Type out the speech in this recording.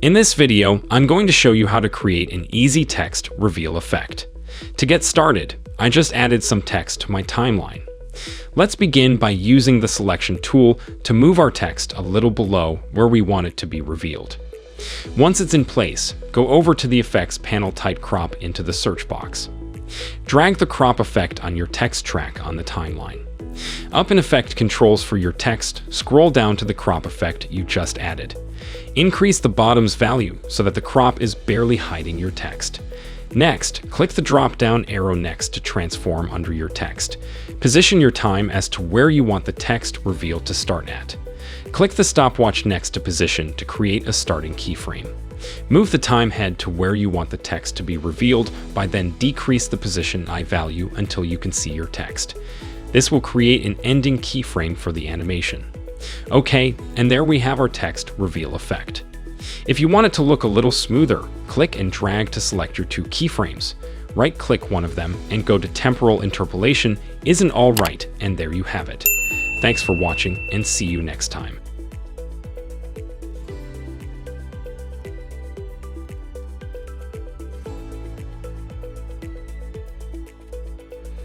In this video, I'm going to show you how to create an easy text reveal effect. To get started, I just added some text to my timeline. Let's begin by using the selection tool to move our text a little below where we want it to be revealed. Once it's in place, go over to the Effects panel, type crop into the search box. Drag the crop effect on your text track on the timeline. Up in Effect Controls for your text, scroll down to the crop effect you just added. Increase the bottom's value so that the crop is barely hiding your text. Next, click the drop-down arrow next to transform under your text. Position your time as to where you want the text reveal to start at. Click the stopwatch next to position to create a starting keyframe. Move the time head to where you want the text to be revealed by then decrease the position I value until you can see your text. This will create an ending keyframe for the animation. Okay, and there we have our text reveal effect. If you want it to look a little smoother, click and drag to select your two keyframes. Right-click one of them and go to Temporal Interpolation isn't all right, and there you have it. Thanks for watching and see you next time.